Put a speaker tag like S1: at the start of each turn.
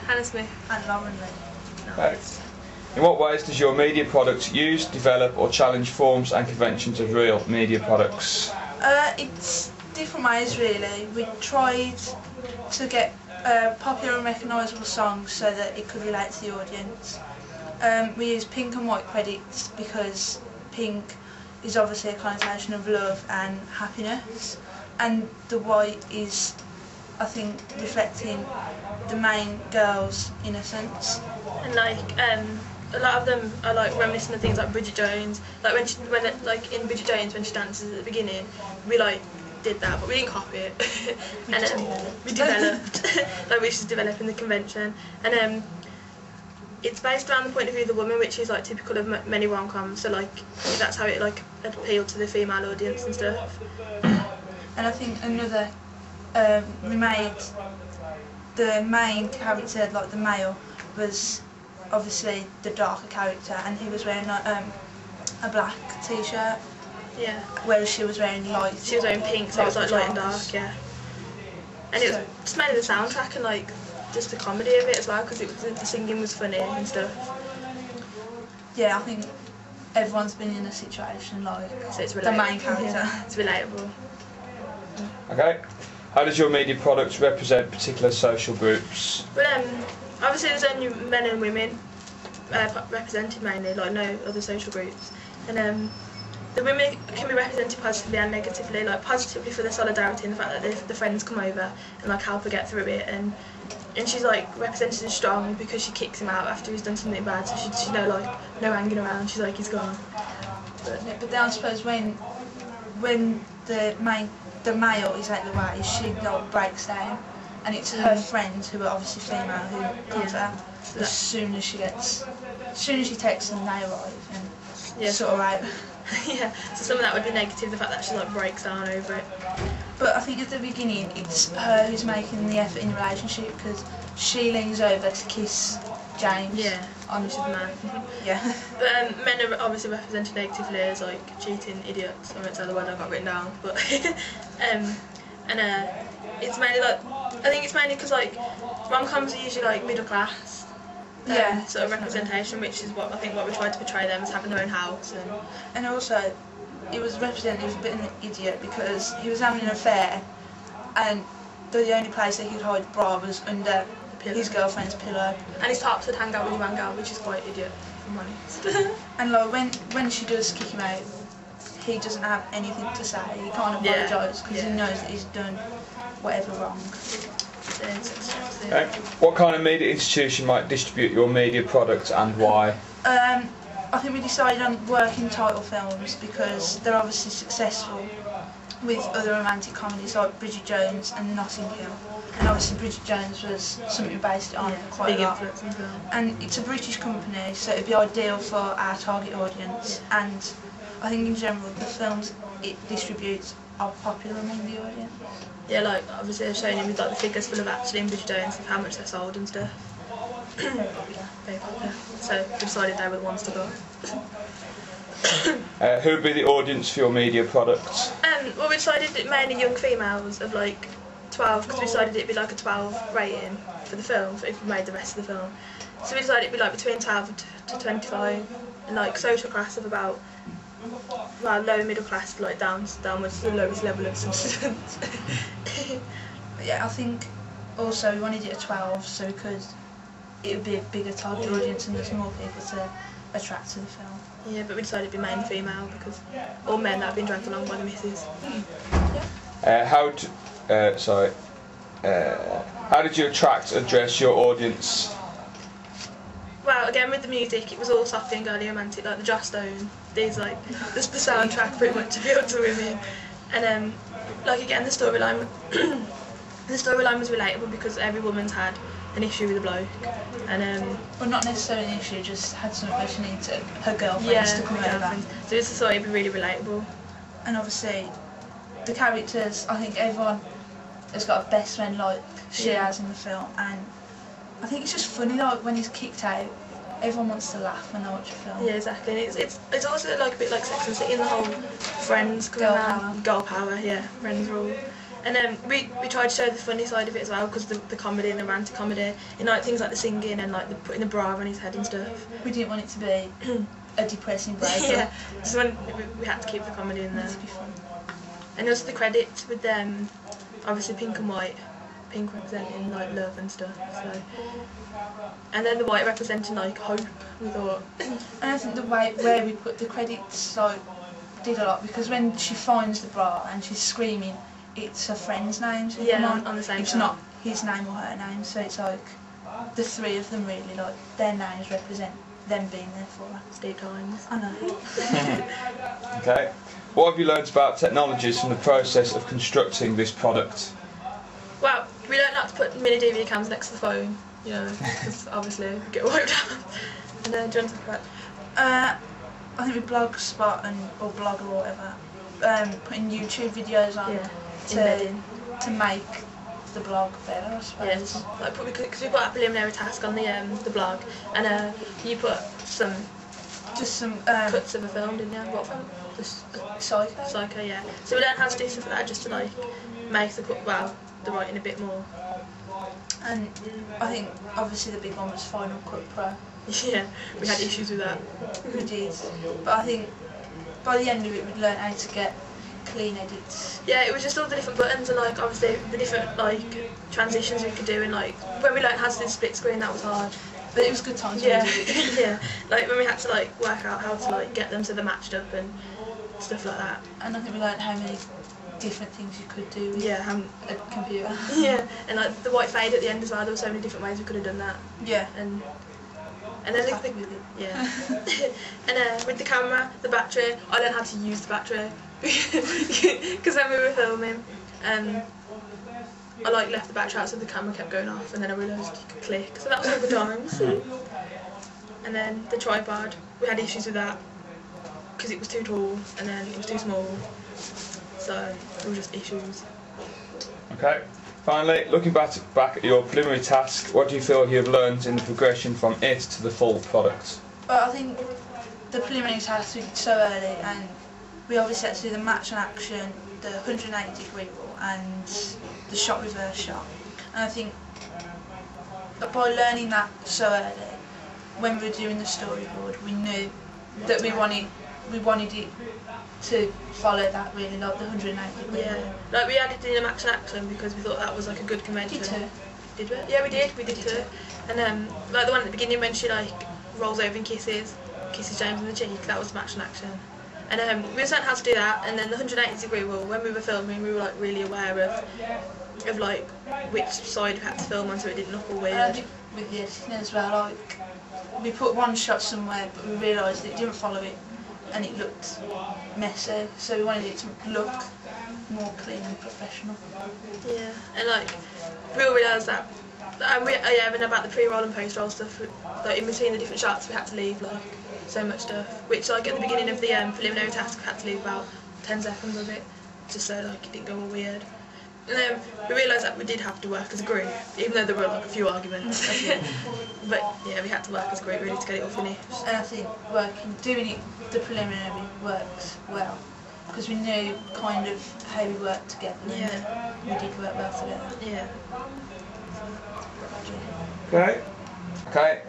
S1: Hannah Smith.
S2: And Lauren Lee.
S1: Nice.
S3: In what ways does your media product use, develop or challenge forms and conventions of real media products?
S2: It's different ways really. We tried to get popular and recognisable songs so that it could relate to the audience. We use pink and white credits because pink is obviously a connotation of love and happiness, and the white is, I think, reflecting the main girl's innocence.
S1: And a lot of them are like reminiscent of things like Bridget Jones. Like in Bridget Jones when she dances at the beginning, we did that, but we didn't copy it. We developed, like we should develop in the convention. And it's based around the point of view of the woman, which is like typical of many rom-coms. So that's how it appealed to the female audience and stuff.
S2: And I think another, we made the main character, like the male, was obviously the darker character, and he was wearing a black t-shirt.
S1: Yeah.
S2: Whereas she was wearing light.
S1: She was wearing pink, so it was like light and dark, yeah. And it was just mainly the soundtrack and just the comedy of it as well, because the singing was funny and stuff.
S2: Yeah, I think everyone's been in a situation like
S1: so it's
S2: the main character.
S1: Yeah, it's relatable.
S3: Okay. How does your media product represent particular social groups?
S1: Well, obviously there's only men and women represented mainly, like no other social groups. And the women can be represented positively and negatively, like positively for the solidarity and the fact that the friends come over and help her get through it, and she's represented as strong because she kicks him out after he's done something bad, so she's no hanging around, she's he's gone.
S2: But then I suppose when the male is out the way, she breaks down, and it's her friends, who are obviously female, who comes out as soon as she texts them, they arrive and sort of out.
S1: Yeah, so some of that would be negative, the fact that she breaks down over it.
S2: But I think at the beginning it's her who's making the effort in the relationship, because she leans over to kiss James.
S1: Yeah, which is mad.
S2: Yeah.
S1: But men are obviously represented negatively as cheating idiots. I won't say the word I got written down, but it's mainly I think it's mainly because rom-coms are usually middle class. Sort of representation, which is what we tried to portray them as, having their own house.
S2: And also, it was represented as a bit of an idiot because he was having an affair, and the only place that he could hide bra was under his girlfriend's pillow.
S1: And his tops would hang out when he rang out, which is quite idiot, if I'm honest.
S2: And when she does kick him out, he doesn't have anything to say. He can't apologise because he knows that he's done whatever wrong.
S3: Okay. What kind of media institution might distribute your media product and why?
S2: I think we decided on working title films because they're obviously successful with other romantic comedies like Bridget Jones and Notting Hill. And obviously Bridget Jones was something we based it on quite a lot.
S1: Big influence as well.
S2: And it's a British company, so it'd be ideal for our target audience. And I think in general the films it distributes are popular among the audience.
S1: Yeah, obviously they've shown him with the figures full of actually in Bridget Jones of how much they're sold and stuff. Very popular. So we decided they were the ones to go.
S3: Who would be the audience for your media product?
S1: Well, we decided mainly young females of 12, because we decided it'd be a 12 rating for the film if we made the rest of the film. So we decided it'd be between 12 to 25, and social class of about lower middle class, downwards to the lowest level of subsistence.
S2: Yeah, I think also we wanted it at 12 so it would be a bigger target audience and there's more people to attract to the film.
S1: Yeah, but we decided it'd be mainly female because all men that have been dragged along by the missus.
S3: How did you attract and address your audience?
S1: Well, again with the music, it was all soft and girly romantic, the Joss Stone. These the soundtrack pretty much appealed to women, and again the storyline. The storyline was relatable because every woman's had an issue with a bloke, and
S2: well, not necessarily an issue, just had something where she needs her girlfriends to come over.
S1: So it's thought it'd be really relatable.
S2: And obviously, the characters, I think everyone has got a best friend like she has in the film, and I think it's just funny when he's kicked out. Everyone wants to laugh when they watch a film.
S1: Yeah, exactly. And it's also a bit like Sex and the City, and the whole friends coming around. Girl power, yeah, friends rule. And then we tried to show the funny side of it as well, because the comedy and the romantic comedy, and like things like the singing and like the putting the bra on his head and stuff.
S2: We didn't want it to be a depressing breakup.
S1: Yeah, so when we had to keep the comedy in there.
S2: To be fun.
S1: And also the credits with them, obviously pink and white. Pink representing like love and stuff. So, and then the white representing like hope. We thought.
S2: And I think the way where we put the credits like did a lot, because when she finds the bra and she's screaming, it's her friend's names.
S1: Yeah, on the same.
S2: It's not his name or her name, so it's like the three of them really, like their names represent them being there for her.
S1: Stay times.
S2: I know.
S3: Okay. What have you learned about technologies from the process of constructing this product?
S1: Well, we learned not to put mini DVD cams next to the phone, you know, because obviously we get wiped out. And then, do you want to talk about?
S2: I think with Blogspot or blog or whatever, putting YouTube videos on to make the blog better, I suppose.
S1: Yes, like because we put a preliminary task on the blog, and you put some cuts of a film, didn't you? What film?
S2: Psycho.
S1: Psycho, yeah. So we learned how to do stuff like that, just to like make the writing a bit more.
S2: And I think obviously the big one was Final Cut Pro.
S1: Yeah, we had issues with that.
S2: We did, but I think by the end of it we'd learn how to get clean edits.
S1: Yeah, it was just all the different buttons and like obviously the different like transitions we could do, and like when we learned how to do split screen, that was hard.
S2: But it was good times.
S1: Yeah, yeah. Like when we had to like work out how to like get them so they're matched up and stuff like that.
S2: And I think we learned how many different things you could do with a computer.
S1: Yeah, and like the white fade at the end as well. There were so many different ways we could have done that.
S2: Yeah.
S1: And then and with the camera, the battery, I learned how to use the battery because when we were filming, I like left the battery out so the camera kept going off, and then I realised you could click, so that was all good times. And then the tripod, we had issues with that because it was too tall and then it was too small, so it was just issues.
S3: Okay. Finally, looking back at your preliminary task, what do you feel you have learned in the progression from it to the full product?
S2: Well, I think the preliminary task we did so early, and we obviously had to do the match and action, the 180-degree rule, and the shot reverse shot. And I think that by learning that so early, when we were doing the storyboard, we knew that we wanted it to follow that really, like the 180-degree.
S1: Yeah, like we added in a match and action because we thought that was like a good convention.
S2: Did too.
S1: Did we? Yeah, we did. We did too. And like the one at the beginning when she like rolls over and kisses James on the cheek, that was match and action. And we just learned how to do that. And then the 180-degree rule, when we were filming, we were like really aware of like which side we had to film on so it didn't look all weird.
S2: And I think with the editing as well, like we put one shot somewhere, but we realised that it didn't follow it, and it looked messy, so we wanted it to look more clean and professional.
S1: Yeah, and like we all realised that, and about the pre-roll and post-roll stuff, like in between the different shots we had to leave like so much stuff, which like at the beginning of the preliminary task we had to leave about 10 seconds of it, just so like it didn't go all weird. And then we realised that we did have to work as a group, even though there were like a few arguments. But yeah, we had to work as a group really to get it all finished.
S2: And I think doing it, the preliminary works well, because we knew kind of how we worked together, and that we did work well together.
S1: Yeah.
S3: Okay.